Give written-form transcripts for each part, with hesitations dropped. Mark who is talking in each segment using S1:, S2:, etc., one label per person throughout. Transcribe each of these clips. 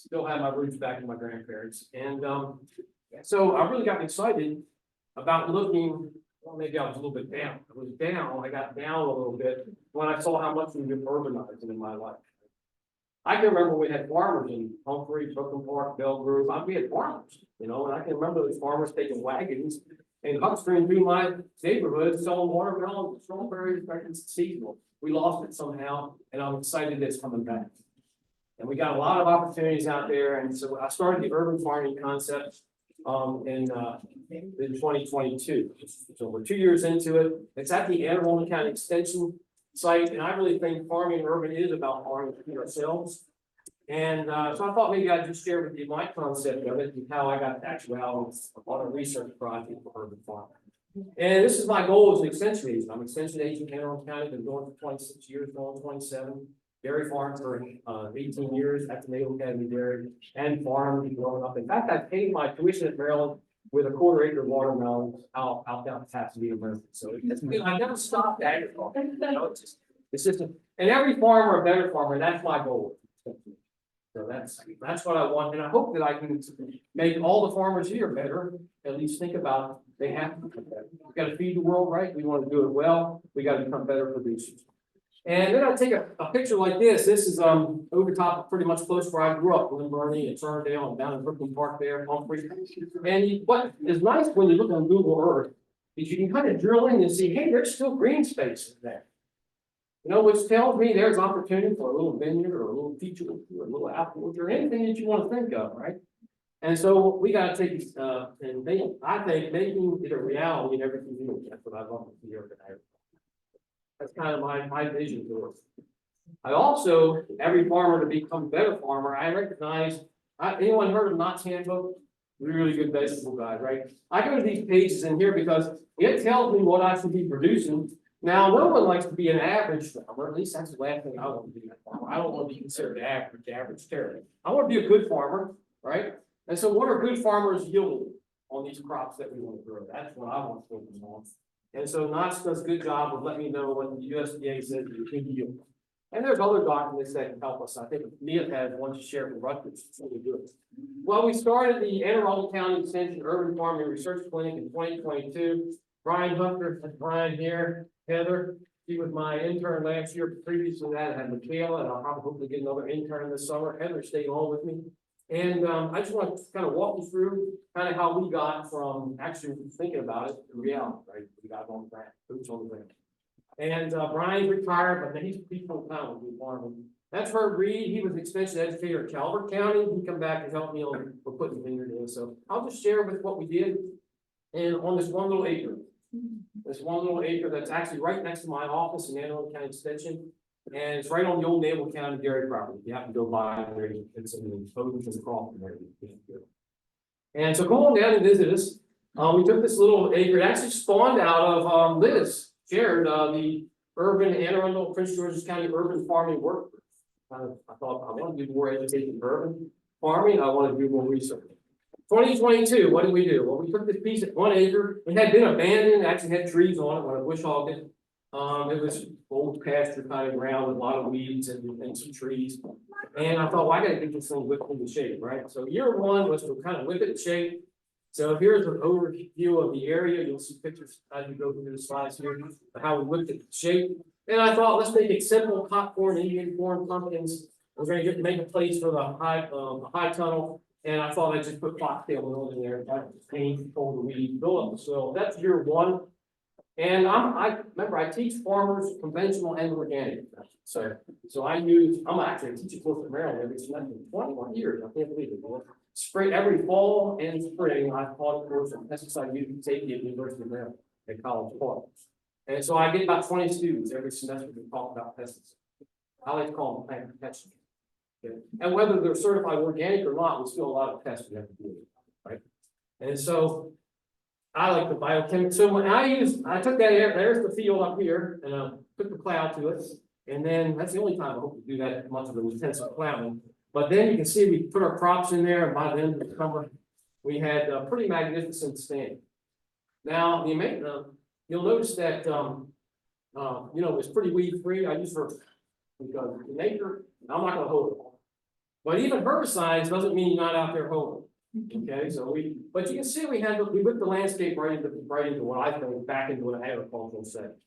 S1: still have my roots back in my grandparents. And so I really got excited about looking, well, maybe I was a little bit down. I got down a little bit when I saw how much we've been urbanizing in my life. I can remember we had farmers in Humphrey, Brooklyn Park, Bell Grove. We had farmers, and I can remember those farmers taking wagons and upstream through my neighborhood selling watermelon, strawberries, seasonal. We lost it somehow, and I'm excited that it's coming back. And we got a lot of opportunities out there, and so I started the urban farming concept in 2022. So we're 2 years into it. It's at the Arundel County Extension site, and I really think farming urban is about farming for ourselves. And so I thought maybe I'd just share with you my concept of it and how I got to Actuality on a research project for urban farming. And this is my goal as an extension agent. I'm an extension agent in Arundel County, been doing it for 26 years, going 27. Dairy farm for 18 years at the Naval Academy Dairy and farm growing up. In fact, I paid my tuition at Maryland with a quarter-acre watermelon out down Pasadena, Maryland. So I never stopped agriculture. It's just, and every farmer a better farmer. That's my goal. So that's what I want, and I hope that I can make all the farmers here better. At least think about they have to become better. We got to feed the world right. We want to do it well. We got to become better producers. And then I take a picture like this. This is over top, pretty much close where I grew up, Glen Burnie and Arundel, and down in Brooklyn Park there, Humphrey. And what is nice when you look on Google Earth is you can kind of drill in and see, hey, there's still green spaces there. Which tells me there's opportunity for a little vineyard or a little peach or a little apple or anything that you want to think of, right? And so we got to take and I think making it a reality in everything we do. That's what I love to hear. That's kind of my vision for it. I also, every farmer to become a better farmer, I recognize, anyone heard of Knott's Handbook? Really good vegetable guide, right? I go to these pages in here because it tells me what I should be producing. Now, no one likes to be an average farmer, at least that's the last thing I want to be. I don't want to be considered average terrible. I want to be a good farmer, right? And so what are good farmers yielding on these crops that we want to grow? That's what I want to focus on. And so Knott's does a good job of letting me know what the USDA says you can yield. And there's other documents that can help us. I think Mia has one to share with Rutgers. It's really good. Well, we started the Anne Arundel County Extension Urban Farming Research Clinic in 2022. Brian Hunter, Brian here, Heather. She was my intern last year. Previous to that, I had Michaela, and I'll probably hopefully get another intern this summer. Heather stayed on with me. And I just want to kind of walk you through kind of how we got from actually thinking about it to reality, right? We got on the ground, boots on the ground. And Brian's retired, but then he's full time with farming. That's Herb Reed. He was extension educator at Calvert County. He come back and help me on for putting the vineyard in. So I'll just share with what we did. And on this one little acre, that's actually right next to my office in Anne Arundel County Extension. And it's right on the old Naval County Dairy property. You have to go by there. It's in the Bowden and Crawford there. And so go on down and visit us. We took this little acre. It actually spawned out of Liz shared the urban Anne Arundel, Prince George's County urban farming work group. I thought I want to do more education for urban farming. I want to do more research. 2022, what did we do? Well, we took this piece at 1 acre. It had been abandoned, actually had trees on it when I bush hogged it. It was old pasture kind of ground with a lot of weeds and some trees. And I thought, well, I got to get this thing whipped into shape, right? So year one was to kind of whip it in shape. So here's an overview of the area. You'll see pictures as we go through the slides here of how we whipped it in shape. And I thought, let's make it simple: popcorn, Indian corn, pumpkins. We're going to make a place for the high tunnel. And I thought I'd just put foxtail mills in there, paint, control the weeds, build up the soil. That's year one. And I remember I teach farmers conventional and organic. So I'm actually teaching course at Maryland every semester for 21 years. I can't believe it. Spring every fall and spring I taught a course on pesticide use and safety at the University of Maryland at College Park. And so I get about 20 students every semester to talk about pesticides. I like to call them plant protection. Yeah. And whether they're certified organic or not, we still a lot of tests we have to do, right? And so I like the biochemistry. So when I took that there's the field up here, and took the plow to it, and then that's the only time I hope to do that much of an intensive plowing. But then you can see we put our crops in there, and by the end of the summer, we had a pretty magnificent stand. Now you'll notice that it's pretty weed free. I use for because the acre. I'm not going to hold it all. But even herbicides doesn't mean you're not out there hoeing. Okay, so but you can see we whipped the landscape right into what I think back into an agricultural setting.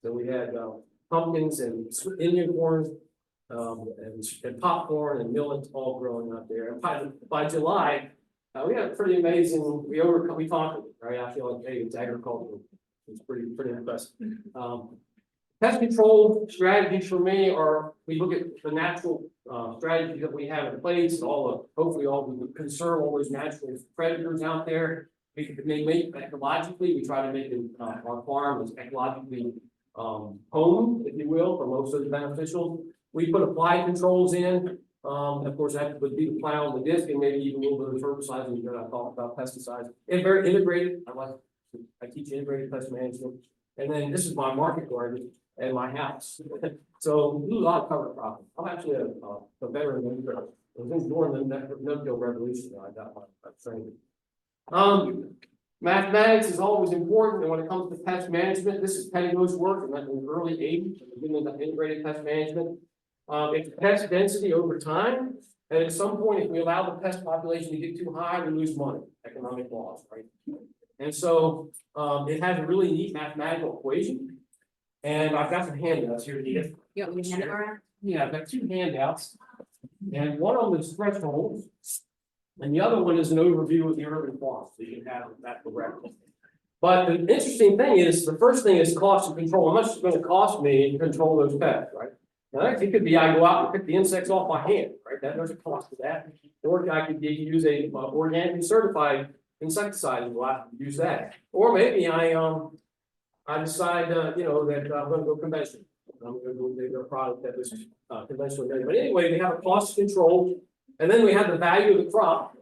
S1: So we had pumpkins and Indian corn, and popcorn and millet all growing up there. And by July, we had a pretty amazing. We conquered it, right? I feel like, hey, it's agriculture. It's pretty impressive. Pest control strategies for me are, we look at the natural strategies that we have in place, hopefully we conserve all those natural predators out there. We can make ecologically, we try to make our farm as ecologically home, if you will, for most of the beneficials. We put applied controls in, of course, that would be the plow on the disc and maybe even a little bit of herbicides that I talked about, pesticides. And very integrated, I teach integrated pest management. And then this is my market garden and my house. So we do a lot of cover cropping. I'm actually a veteran of I was during the no-kill revolution that I got my training. Mathematics is always important, and when it comes to pest management, this is Pettigrews' work in the early 80s, beginning of integrated pest management. It's pest density over time, and at some point, if we allow the pest population to get too high, we lose money, economic loss, right? And so it has a really neat mathematical equation. And I've got some handouts here.
S2: You want me to hand it around?
S1: Yeah, I've got two handouts. And one of them is thresholds. And the other one is an overview of the urban farm. So you can have that correctly. But the interesting thing is, the first thing is cost of control. How much is it going to cost me to control those pests, right? Now, it could be I go out and pick the insects off my hand, right? There's a cost to that. Or I could use a organically certified insecticide and go out and use that. Or maybe I decide, that I'm going to go conventional. I'm going to go take a product that is conventional. But anyway, we have a cost control, and then we have the value of the crop.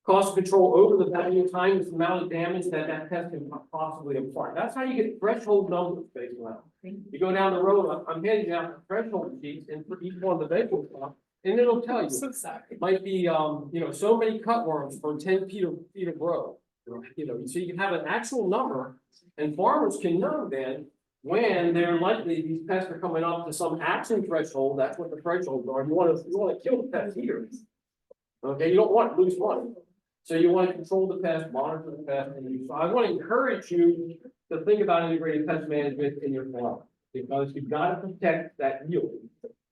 S1: Cost control over the value of times the amount of damage that pest can possibly impart. That's how you get threshold numbers based on that. You go down the road, I'm handing out threshold sheets, and for each one of the vegetable crop, and it'll tell you.
S2: So sorry.
S1: It might be, so many cutworms for 10 feet of row. So you can have an actual number, and farmers can know then when they're likely these pests are coming up to some action threshold. That's what the thresholds are. You want to kill the pest here. Okay, you don't want to lose money. So you want to control the pest, monitor the pest, and so I want to encourage you to think about integrated pest management in your farm, because you've got to protect that yield.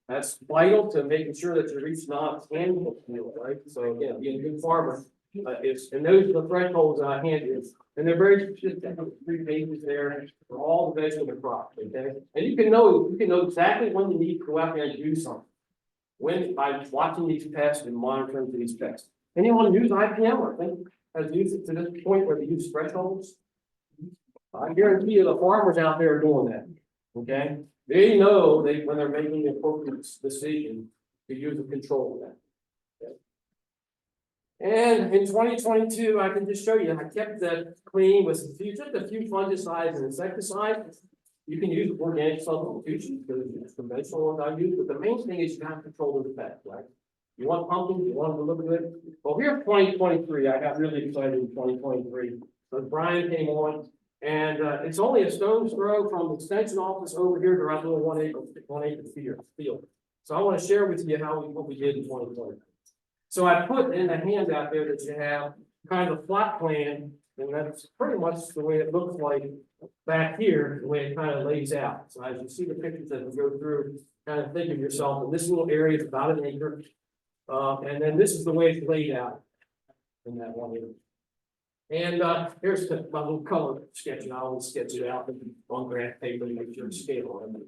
S1: That's vital to making sure that you reach non-annual yield, right? So again, being a good farmer. And those are the thresholds I handed, and they're very specific. 3 pages there for all the vegetable crops. Okay, and you can know exactly when you need to go out there and do something. When by watching these pests and monitoring for these pests. Anyone use IPM? I think has used it to this point where they use thresholds. I guarantee you the farmers out there are doing that. Okay, they know when they're making the appropriate decision to use a control of that. And in 2022, I can just show you, I kept that clean with just a few fungicides and insecticides. You can use organic substitution because it's conventional ones I use, but the main thing is you have to control the pests, right? You want pumpkins, you want them to look good. Well, here's 2023. I got really excited in 2023. So Brian came on, and it's only a stone's throw from the extension office over here to our little 1 acre field. So I want to share with you what we did in 2020. So I put in the handout there that you have kind of a flat plan, and that's pretty much the way it looks like back here, the way it kind of lays out. So as you see the pictures as we go through, kind of think of yourself, and this little area is about 1 acre. And then this is the way it's laid out in that 1 acre. And here's my little color sketch, and I always sketch it out on graph paper to make sure it's scale on it.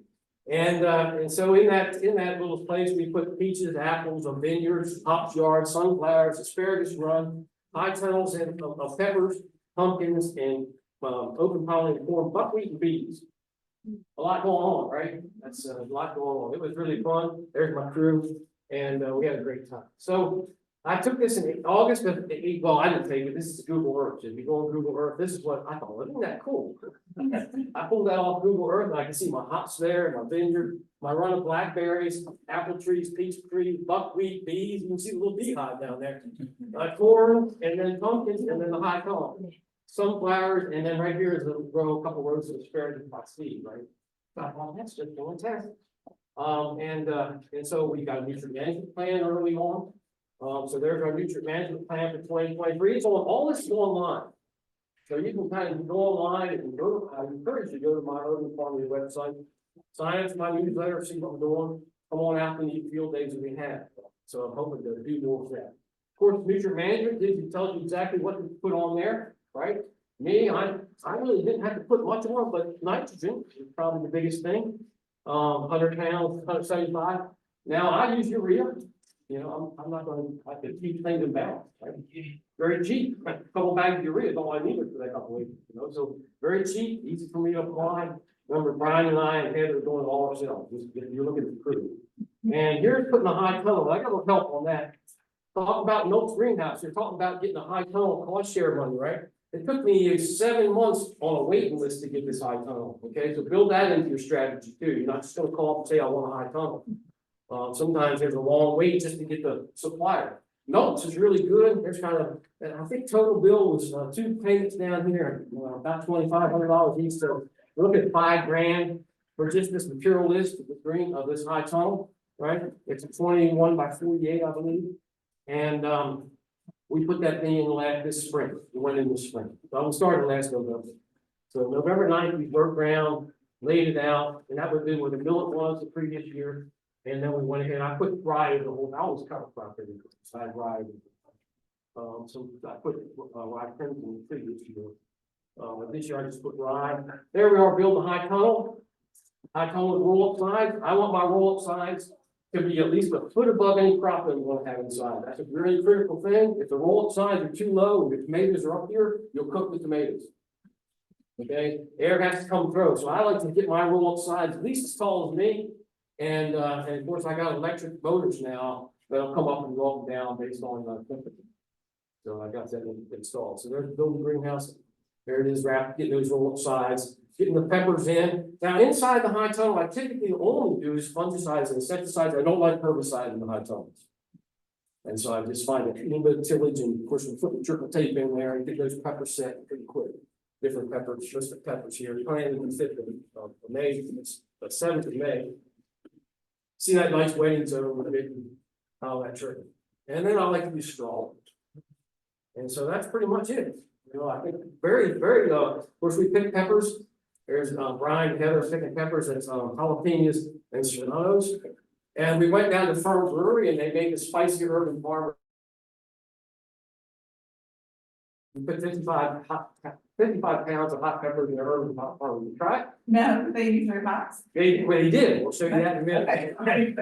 S1: And so in that little place, we put peaches, apples, vineyards, hops yards, sunflowers, asparagus run, high tunnels and of peppers, pumpkins, and open pollinated corn, buckwheat, and bees. A lot going on, right? That's a lot going on. It was really fun. There's my crew, and we had a great time. So I took this in August of, well, I didn't take it. This is Google Earth. If you go on Google Earth, this is what I thought. Isn't that cool? I pulled that off Google Earth, and I can see my hops there, my vineyard, my run of blackberries, apple trees, peach trees, buckwheat, bees. You can see the little beehive down there. Corn, and then pumpkins, and then the high column. Sunflowers, and then right here is a couple rows of asparagus by seed, right? So I thought, that's just fantastic. And so we got a nutrient management plan early on. So there's our nutrient management plan for 2023. So all this is online. So you can kind of go online and go, I encourage you to go to my urban farming website, sign up to my newsletter, see what I'm doing. Come on out to the field days that we have. So I'm hoping to do more of that. Of course, nutrient management tells you exactly what to put on there, right? Me, I really didn't have to put much on, but nitrogen is probably the biggest thing. 100 pounds, 175. Now I use urea. You know, I'm not going to, I could keep things in balance, right? Very cheap. A couple bags of urea is all I needed for that couple weeks, you know, so very cheap, easy for me to apply. Remember, Brian and I and Heather doing it all ourselves. Just, if you look at the crew. And here's putting a high tunnel. I got a little help on that. Talk about Milk's greenhouse. You're talking about getting a high tunnel cost share money, right? It took me 7 months on a waiting list to get this high tunnel. Okay, so build that into your strategy too. You're not just going to call up and say, I want a high tunnel. Sometimes there's a long wait just to get the supplier. Notes is really good. There's kind of, and I think total bill was 2 payments down here, about $2,500 each. So look at $5 grand for just this material list of the green of this high tunnel, right? It's a 21 by 48, I believe. And we put that thing in this spring. We went in this spring. So we started last November. So November 9th, we broke ground, laid it out, and that would be where the millet was the previous year. And then we went ahead, I put rye in the whole, I always cover property, so I had rye. So I put rye crimson in the previous year. This year I just put rye. There we are, build a high tunnel. High tunnel with roll up sides. I want my roll up sides to be at least a foot above any crop that we want to have inside. That's a really critical thing. If the roll up sides are too low and the tomatoes are up here, you'll cook the tomatoes. Okay, air has to come through. So I like to get my roll up sides at least as tall as me. And of course, I got electric motors now that'll come up and go up and down based on temperature. So I got that installed. So there's the building greenhouse. There it is, wrapped, getting those roll up sides, getting the peppers in. Now, inside the high tunnel, I typically only do is fungicides and insecticides. I don't like herbicide in the high tunnels. And so I just find a little bit of tillage, and of course, we put the triple tape in there and get those peppers set pretty quick. Different peppers, just the peppers here. Planted in the 5th of May, it's the 7th of May. See that nice wedding zone with it and all that tree. And then I like to use straw. And so that's pretty much it. You know, I think very, very, of course, we pick peppers. There's Brian and Heather picking peppers, and jalapenos and serranos. And we went down to Farm Brewery and they made the spicy urban farmer. We put 55 pounds of hot peppers in the urban farm. You try it?
S2: No, they use their box.
S1: They did. We'll show you that in a minute.
S2: Okay.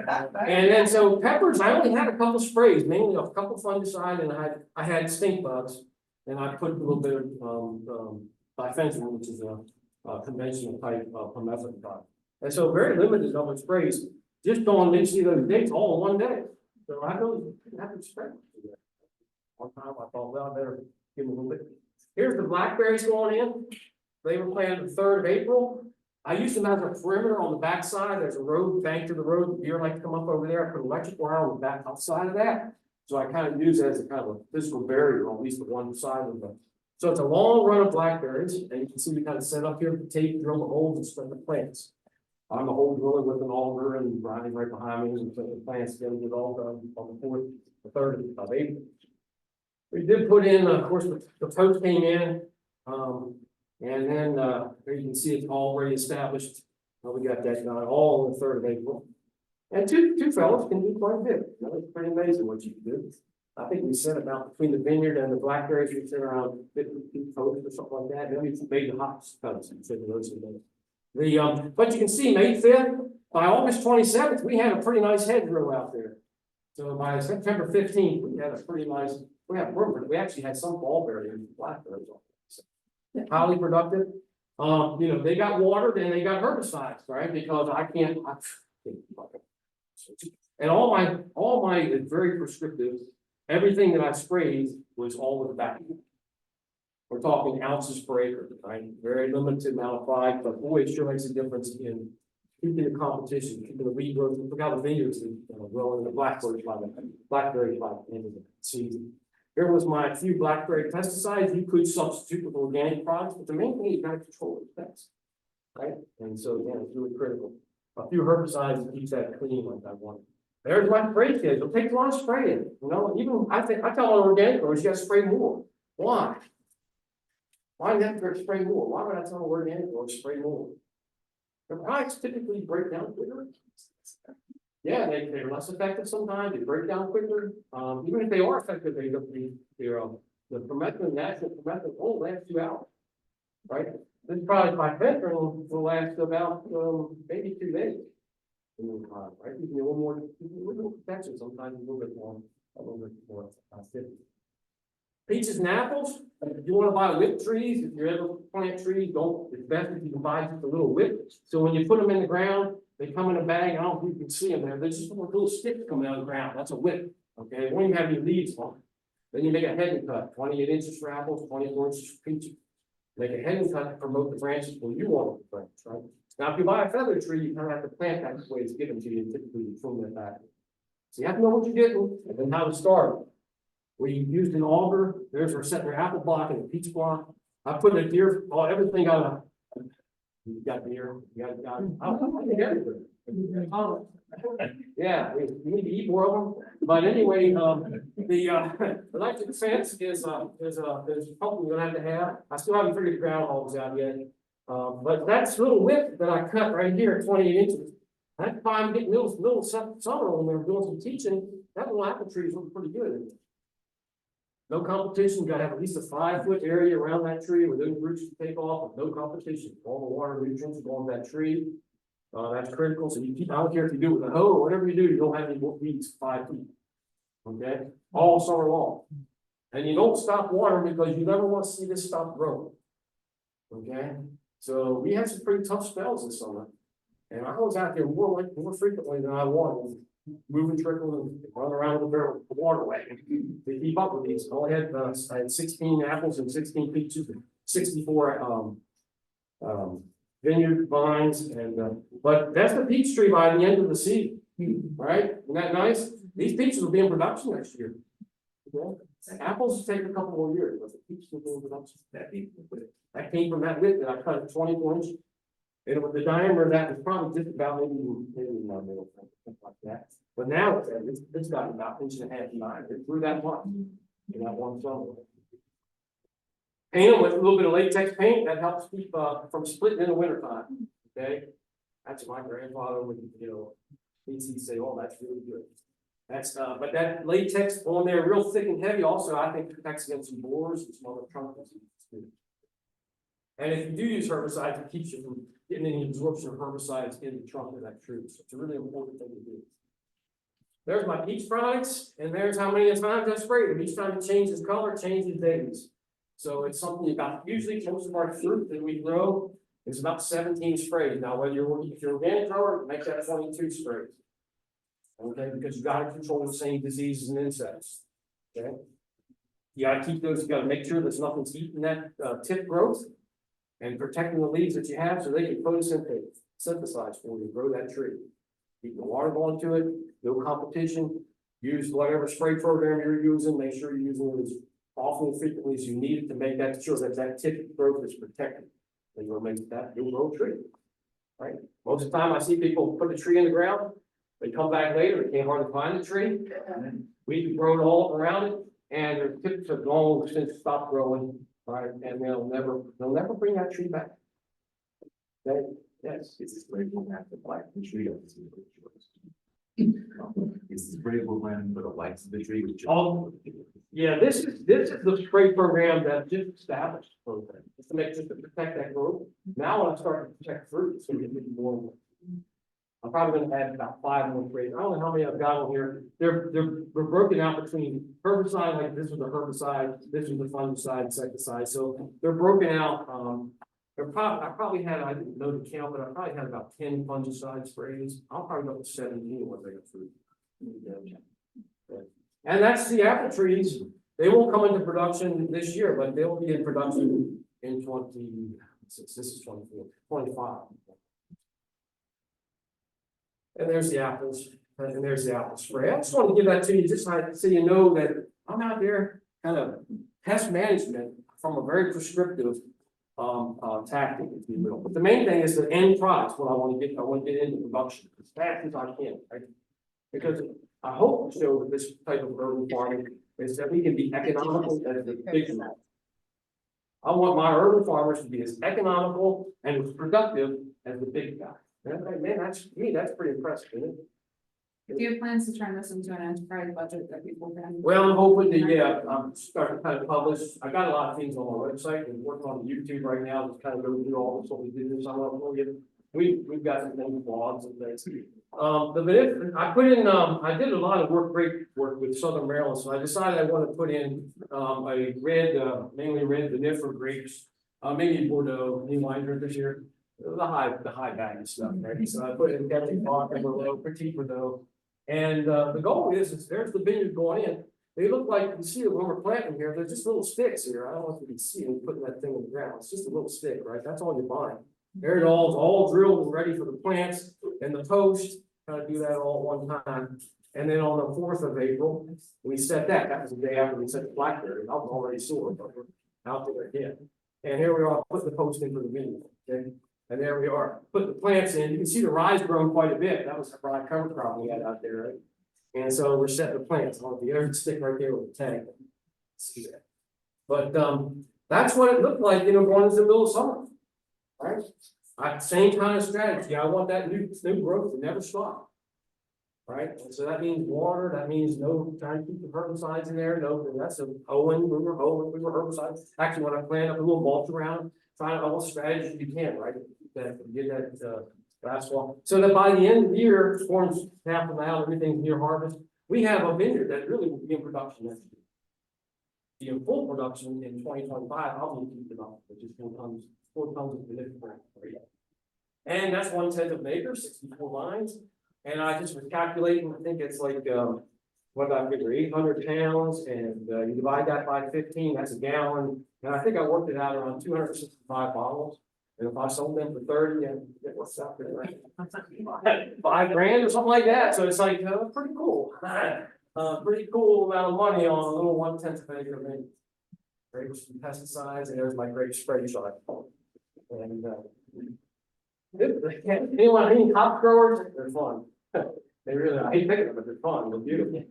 S1: And then so peppers, I only had a couple sprays, mainly a couple fungicide, and I had stink bugs, and I put a little bit of bifenthrin, which is a conventional type of permethrin product. And so very limited number of sprays, just on see those dates all in one day. So I really didn't have to spray. One time I thought, well, I better give them a little bit. Here's the blackberries going in. They were planted the 3rd of April. I used them as a perimeter on the backside. There's a road bank to the road. Deer like to come up over there. I put electric wire on the back outside of that. So I kind of use it as a kind of a physical barrier on at least the one side of the. So it's a long run of blackberries, and you can see we kind of set up here with tape, drill the holes, and spread the plants. I'm a hole driller with an auger and Brian right behind me, and put the plants together with all done on the 3rd of April. We did put in, of course, the post came in, and then here you can see it's already established. We got that done all on the 3rd of April. And two fellows can do quite a bit. You know, it's pretty amazing what you can do. I think we set about between the vineyard and the blackberries, we set around 50 feet post or something like that. And then we made the hops cuts and said those in there. But you can see May 5th, by August 27th, we had a pretty nice hedgerow out there. So by September 15th, we had a pretty nice. We actually had some ballberry and blackberries on it. So, highly productive. You know, they got watered and they got herbicides, right? Because I can't and all my very prescriptive. Everything that I sprayed was all with back. We're talking ounces per acre, right? Very limited amount applied, but boy, it sure makes a difference in keeping the competition, keeping the weed growth. Look how the vineyards growing the blackberries by the end of the season. Here was my few blackberry pesticides. You could substitute with organic products, but the main thing is you got to control the pests, right? And so again, it's really critical. a few herbicides to keep that clean like I want. There's my spray schedule. It takes a lot of spraying, you know, even I tell our organic growers, you gotta spray more. Why? Why do you have to spray more? Why would I tell an organic grower to spray more? The products typically break down quicker. Yeah, they're less effective sometimes, they break down quicker, even if they are effective, the permethrin, natural permethrin won't last you out. Right, this product by Petron will last about, maybe 2 days. Right, you can do a little more protection, sometimes a little bit more, peaches and apples, if you wanna buy whip trees, if you're ever plant trees, it's best if you can buy just a little whip. So when you put them in the ground, they come in a bag, I don't know if you can see them there, they're just little sticks coming out of the ground, that's a whip, okay? When you have your leaves on, then you make a heading cut, 28 inches for apples, 24 inches for peaches. Make a heading cut to promote the branches where you want the branch, right? Now, if you buy a feather tree, you kind of have to plant that the way it's given to you, and typically you prune that back. So you have to know what you're getting, and then how to start. We used an auger, there's our setting your apple block and a peach block. I put a deer, everything got you got deer, you got, I think everything. Yeah, we need to eat more of them, but anyway, the electric fence is something we're gonna have. I still haven't figured the groundhogs out yet. But that's little whip that I cut right here at 28 inches. That's why I'm getting little summer when we're doing some teaching, that little apple tree is looking pretty good. No competition, you gotta have at least a 5-foot area around that tree where those roots take off, no competition. All the water nutrients go on that tree. That's critical, so you keep, I don't care if you do it with a hoe or whatever you do, you don't have any weeds 5 feet. Okay, all summer long. And you don't stop watering because you never want to see this stop growing. Okay, so we had some pretty tough spells this summer. And I was out there more frequently than I wanted, moving, trickling, and running around with the waterway to keep up with these. I had 16 apples and 16 peaches, and 64 vineyard vines, and but that's the peach tree by the end of the season, right? Isn't that nice? These peaches will be in production next year. Okay? Apples take a couple more years, but the peaches will be in production. That came from that width that I cut at 24 inches. And with the diameter of that was probably just about maybe my middle, something like that. But now it's got about 1.5 inches diameter. It grew that much in that one summer. Paint them with a little bit of latex paint, that helps keep from splitting in the wintertime. Okay, that's my grandfather would, he'd say, "Oh, that's really good." That's but that latex on there, real thick and heavy, also I think protects against some borers and some other trumpets. And if you do use herbicides, it keeps you from getting any absorption of herbicides in the trunk of that tree. So it's a really important thing to do. There's my peach products, and there's how many times I sprayed them. Each time it changes color, changes days. So it's something about, usually most of our fruit that we grow is about 17 sprays. Now, if you're organic grower, make that 22 sprays. Okay, because you gotta control the same diseases and insects. Okay. You gotta keep those, you gotta make sure that nothing's eating that tip growth and protecting the leaves that you have so they can photosynthesize for you, grow that tree. Keep the water going to it, no competition. Use whatever spray program you're using, make sure you're using it as often and frequently as you need it to make that sure that tip growth is protected. And you'll make that you'll grow tree. Right? Most of the time I see people put a tree in the ground, they come back later, they can't hardly find the tree. We've grown all around it, and their tips have long since stopped growing, right? And they'll never bring that tree back. Okay? Yes.
S3: It's a sprayable land, the black of the tree. It's the sprayable land for the whites of the tree, which.
S1: Yeah, this is the spray program that just established program, just to protect that growth. Now when I start to protect fruit, it's gonna get more. I'm probably gonna add about 5 more sprays. I don't know how many I've got on here. They're broken out between herbicide, like this was a herbicide, this was a fungicide, insecticide. So they're broken out. I probably had, I didn't know the count, but I probably had about 10 fungicide sprays. I'll probably go to 17 once I get through. And that's the apple trees. They won't come into production this year, but they'll be in production in 26. This is 24, 25. And there's the apples, and there's the apple spray. I just wanted to give that to you, just so you know that I'm out there kind of pest management from a very prescriptive tactic, if you will. But the main thing is the end product, what I want to get into production as fast as I can, right? Because I hope to show that this type of urban farming is that we can be economical as the big one. I want my urban farmers to be as economical and as productive as the big guy. And man, that's, to me, that's pretty impressive, isn't it?
S2: Do you have plans to turn this into an enterprise budget that people can?
S1: Well, I'm hoping to, yeah, I'm starting to kind of publish. I got a lot of things on my website and working on YouTube right now, just kind of go through all this, what we do, some of them, we've got some things, blogs and things. I put in, I did a lot of great work with Southern Maryland, so I decided I want to put in, a red, mainly red vinifera grapes, maybe Bordeaux, new wine drinkers here, the high value stuff, right? So I put in Captain Bach, Merlot, Petit Bordeaux. And, the goal is there's the vineyard going in. They look like, you see it when we're planting here, they're just little sticks here. I don't know if you can see them putting that thing in the ground. It's just a little stick, right? That's all you're buying. There it all drilled and ready for the plants and the post, kind of do that all at one time. And then on the 4th of April, we set that. That was the day after we set the blackberry. I was already sore, but we're out there again. And here we are, putting the post in for the vineyard, okay? And there we are, put the plants in. You can see the rye's grown quite a bit. That was the rye cover crop we had out there, right? And so we're setting the plants on the other stick right there with the tank. See that? But that's what it looked like, going into the middle of summer. Right? Same kind of strategy. I want that new growth to never stop. Right? And so that means water, that means no trying to keep the herbicides in there. No, that's a hoeing, we were herbicides. Actually, when I plant up a little mulch around, find all strategies you can, right? That get that grass wall. So that by the end of the year, forms half them out, everything's near harvest. We have a vineyard that really will be in production next year. Be in full production in 2025. I'll be keeping up, which is 4 tons of vinifera. And that's 1/10 of an acre, 64 lines. And I just was calculating, I think it's like what did I figure, 800 pounds, and you divide that by 15, that's a gallon. And I think I worked it out around 265 bottles. And if I sold them for 30, and it works out pretty right. $5,000 or something like that. So it's like pretty cool. Pretty cool amount of money on a little 1/10 of an acre vineyard. Grapes and pesticides, and there's my grape spray shot. And anyone, any hop growers, they're fun. They really, I hate picking them, but they're fun, they're beautiful.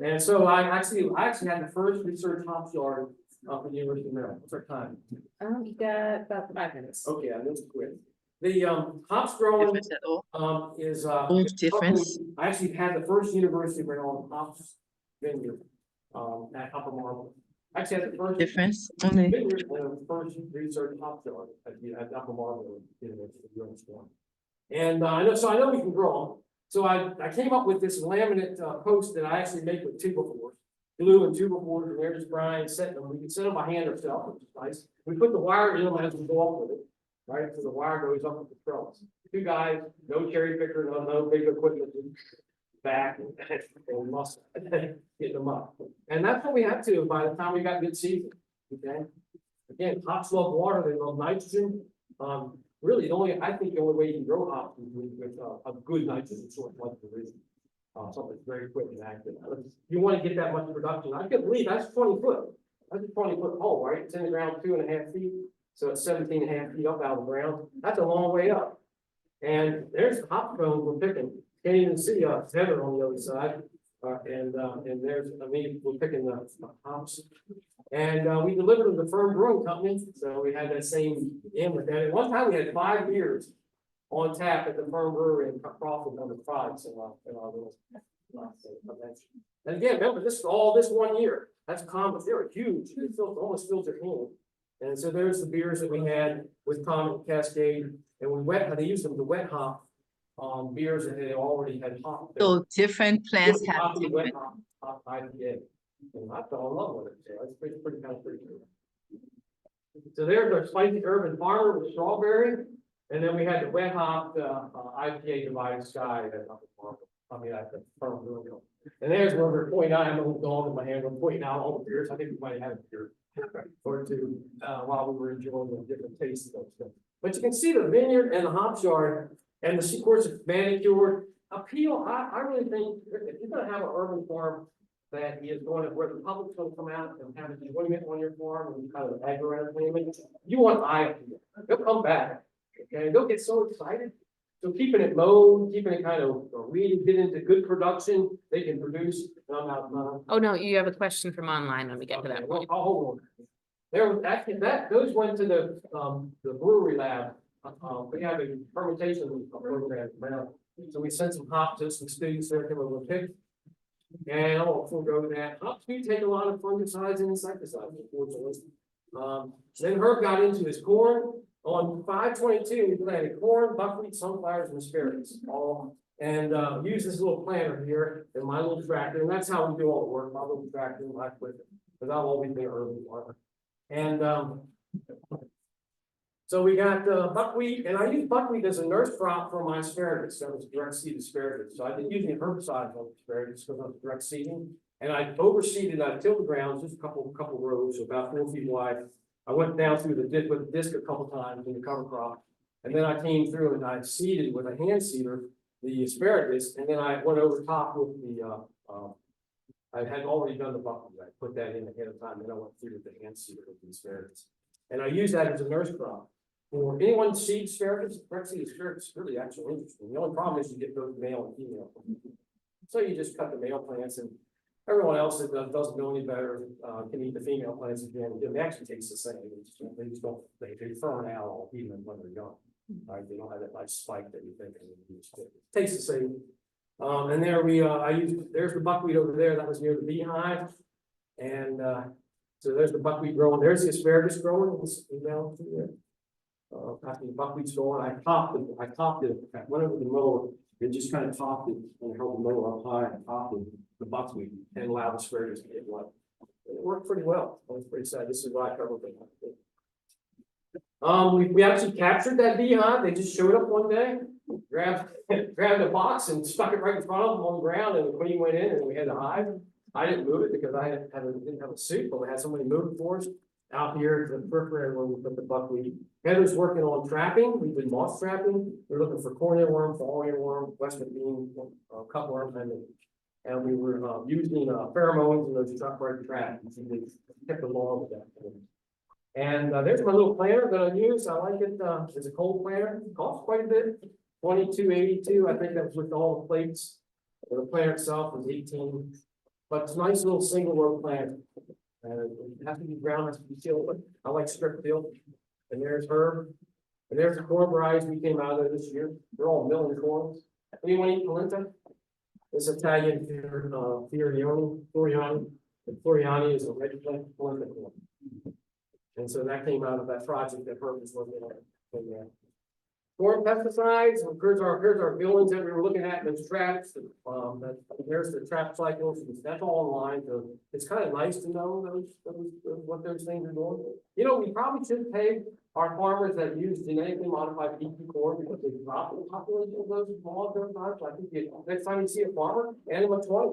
S1: And so I actually had the first research hops yard up in the University of Maryland. What's our time?
S2: You got about 5 minutes.
S1: Okay, I know it's quick. The hops growing
S4: Difference at all?
S1: is
S4: Old difference.
S1: I actually had the first University of Maryland hops vineyard at Upper Marble. Actually had the first
S4: Difference only.
S1: vineyard and the first research hops yard at Upper Marble University of Maryland. And I know we can grow them. So I came up with this laminate post that I actually make with 2x4s. Glue and 2x4s, and there's Brian setting them. We can set them by hand ourselves, which is nice. We put the wire in them as we go up with it, right? So the wire goes up with the trellis. 2 guys, no cherry picker, no big equipment, back and muscle, getting them up. And that's what we had to by the time we got good season. Okay. Again, hops love water, they love nitrogen. Really, I think the only way you can grow hops is with a good nitrogen source like the original. Something that's very quick and active. You want to get that much production. I can't believe that's 20 foot. That's a 20-foot hole, right? It's in the ground 2.5 feet. So it's 17.5 feet up out of the ground. That's a long way up. And there's hop cones we're picking. Can't even see a heather on the other side. And there's, we're picking the hops. And we delivered them to Firm Brewing Company. So we had that same in with that. At one time we had 5 beers on tap at the Firm Brewery in Crawford on the products in our little convention. And again, remember, this is all this 1 year. That's common. They were huge. It almost filled your hand. And so there's the beers that we had with Comet Cascade, and they used them to wet hop beers that they already had hopped.
S4: So different plants have
S1: Wet
S4: different.
S1: hop IPA. And I fell in love with it. So it's pretty kind of pretty cool. So there's our spicy urban farmer with strawberry. And then we had the wet hop IPA Divided Sky at the Firm Brewing. And there's where we're pointing out, I have a little dog in my hand, we're pointing out all the beers. I think we might have had a beer or two while we were enjoying the different tastes of those things. But you can see the vineyard and the hops yard and the of course it's manicured. Appeal, I really think if you're gonna have an urban farm, that he is going to, where the public's gonna come out and have an enjoyment on your farm and kind of agro entertainment. You want eye up here, they'll come back, okay, they'll get so excited. So keeping it mowed, keeping it kind of weeded, get into good production, they can produce, and I'm out.
S5: Oh, no, you have a question from online when we get to
S1: Okay,
S5: that
S1: well,
S5: point.
S1: I'll hold on. There was actually, those went to the brewery lab. We have a fermentation program now. So we sent some hops to some students there, give them a pick. And I'll forego that. Hops do take a lot of fungicides and insecticides, unfortunately. Then Herb got into his corn. On 5/22, we planted corn, buckwheat, sunflowers, and asparagus, all. And use this little planter here in my little tractor, and that's how we do all the work, my little tractor, my equipment, because I've always been an urban farmer. And so we got buckwheat, and I use buckwheat as a nurse crop for my asparagus. That was direct seed asparagus. So I didn't use any herbicides on asparagus because of direct seeding. And I overseeded, I tilled the ground just a couple rows, about 4 feet wide. I went down through the disc with the disc a couple times in the cover crop. And then I came through and I seeded with a hand seeder the asparagus, and then I went over top with the I had already done the buckwheat. I put that in ahead of time, then I went through with the hand seeder with the asparagus. And I use that as a nurse crop. For anyone seed asparagus, direct seed asparagus is really actually interesting. The only problem is you get both male and female. So you just cut the male plants, and everyone else that doesn't know any better can eat the female plants again. They actually taste the same. They just don't, they firm out even when they're young. Right? They don't have that nice spike that you think. It tastes the same. And there there's the buckwheat over there. That was near the beehive. And so there's the buckwheat growing. There's the asparagus growing. Down there. After the buckwheat's going, I topped it. I went over the mower and just kind of topped it and held the mower up high and topped it, the buckwheat, and allowed the asparagus to get wet. It worked pretty well. I was pretty sad. This is why I covered it. We actually captured that beehive. They just showed up one day, grabbed a box and stuck it right in front of them on the ground, and the queen went in and we had to hide. I didn't move it because I didn't have a suit, but we had somebody move it for us out here to the periphery where we put the buckwheat. Heather's working on trapping. We did moth trapping. We're looking for corn earworm, fall earworm, western bean, cutworm, and we were using pheromones and those truck traps. We kept along with that. And there's my little planter that I use. I like it. It's a cold planter. It costs quite a bit. $22.82. I think that was with all the plates. The planter itself was $18. But it's a nice little single row planter. And it has to be ground, has to be tilled. But I like strip till. And there's Herb. And there's the corn varieties we came out of this year. They're all milling corn. Anyone eat polenta? It's Italian Floriani. And Floriani is a red plant polenta corn. And so that came out of that project that Herb was looking at. Corn pesticides, here's our buildings that we were looking at, those traps, there's the trap cycles, that's all online, so it's kind of nice to know what those things are doing. You know, we probably should pay our farmers that use genetically modified BT corn because they drop the population of those small times. I think next time you see a farmer, hand them a 20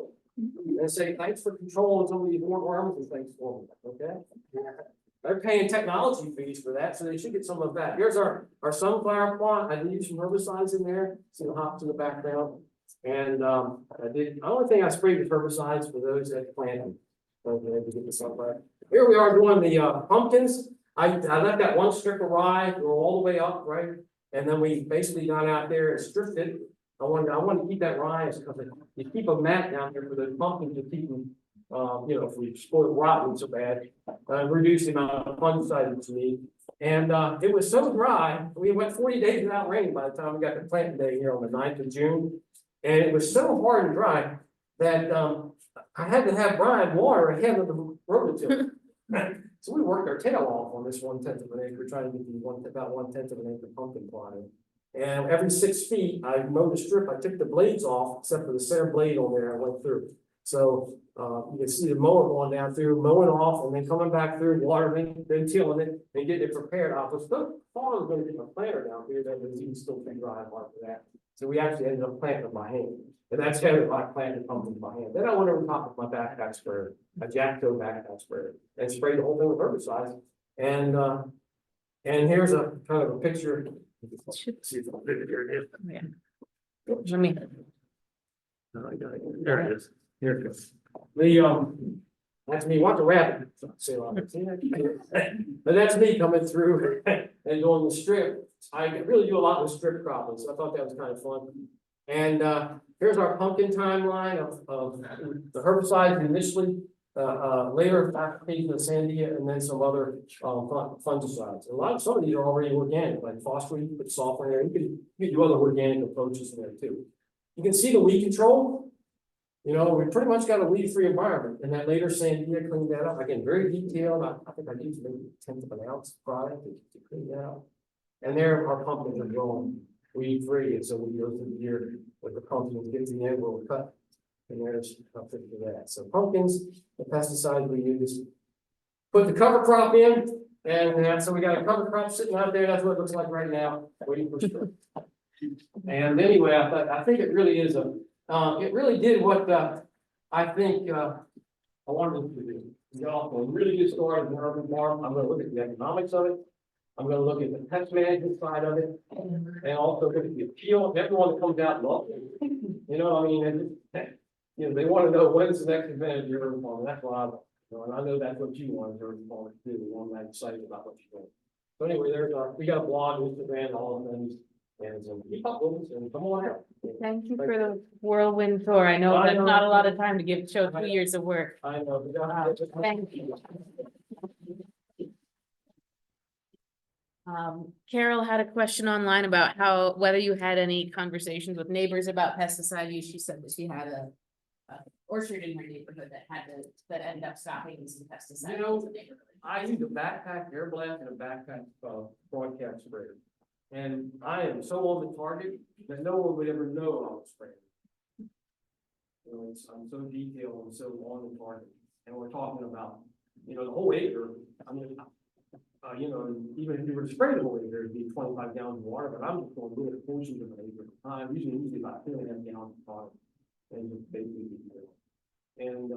S1: and say, thanks for controlling some of these more worms and things for me, okay? They're paying technology fees for that, so they should get some of that. Here's our sunflower plot. I did use some herbicides in there, see the hops in the background. And the only thing I sprayed was herbicides for those that planted. Okay, to get the sunflower. Here we are doing the pumpkins. I let that one strip of rye go all the way up, right? And then we basically got out there and stripped it. I wanted to keep that rye because you keep a mat down here for the pumpkins to keep them. You know, if we spoil rotten so bad, reduce the amount of fungicide that you need. And it was so dry, we went 40 days without rain by the time we got to planting day here on the 9th of June. And it was so hard and dry that I had to have Brian water ahead of the rototiller. So we worked our tail off on this 1/10 of an acre, trying to get about 1/10 of an acre pumpkin plotted. And every 6 feet, I mowed the strip, I took the blades off, except for the center blade on there, I went through. So you can see the mower going down through, mowing off, and then coming back through, watering, then tilling it, and getting it prepared. I was thought I was going to get my planter down here that was even still pretty dry after that. So we actually ended up planting with my hand. And that's how I planted pumpkin with my hand. Then I went over top of my backpack sprayer, a Jack-Toe backpack sprayer, and sprayed the whole thing with herbicides. And here's a kind of a picture. See if I can fit it here. It is.
S5: Yeah. Let me.
S1: No, I got it. There it is. Here it goes. That's me, want the rabbit. Say a lot. But that's me coming through and doing the strip. I really do a lot with strip cropping, so I thought that was kind of fun. And, here's our pumpkin timeline of the herbicides initially, later application of Sandia, and then some other, fungicides. Some of these are already organic, like phosphate, but sulfur in there. You could do other organic approaches in there too. You can see the weed control. You know, we pretty much got a weed-free environment, and that later Sandia cleaned that up. Again, very detailed. I think I used maybe 1/10 of an ounce product to clean that up. And there, our pumpkins are growing weed-free, and so we go through the year with the pumpkins, get to the end, we'll cut. And there's a picture of that. So pumpkins, the pesticides we use. Put the cover crop in, and so we got a cover crop sitting out there. That's what it looks like right now, waiting for spring. And anyway, I think it really is it really did what, I think, I wanted it to do. We got off to a really good start in the urban farm. I'm gonna look at the economics of it. I'm gonna look at the pest management side of it, and also look at the appeal. Everyone that comes out loves it. You know, I mean, they wanna know when's the next event at your urban farm. That's why and I know that's what you want as urban farmers to do. We're that excited about what you're doing. So anyway, we got a blog, Instagram, all of things. And so keep up with us and come on out.
S5: Thank you for the whirlwind tour. I know there's not a lot of time to show 2 years of work.
S1: I know.
S5: Thank you. Carol had a question online about whether you had any conversations with neighbors about pesticide use. She said that she had a orchard in her neighborhood that ended up stopping some pesticides.
S1: You know, I use a backpack air blast and a backpack broadcast sprayer. And I am so on the target that no one would ever know I was spraying. You know, I'm so detailed and so on the target. And we're talking about, the whole acre. I mean, even if you were to spray the whole acre, it'd be 25 gallons of water, but I'm just going to little portions of an acre at a time, usually about 2.5 gallons of water. And just basically, and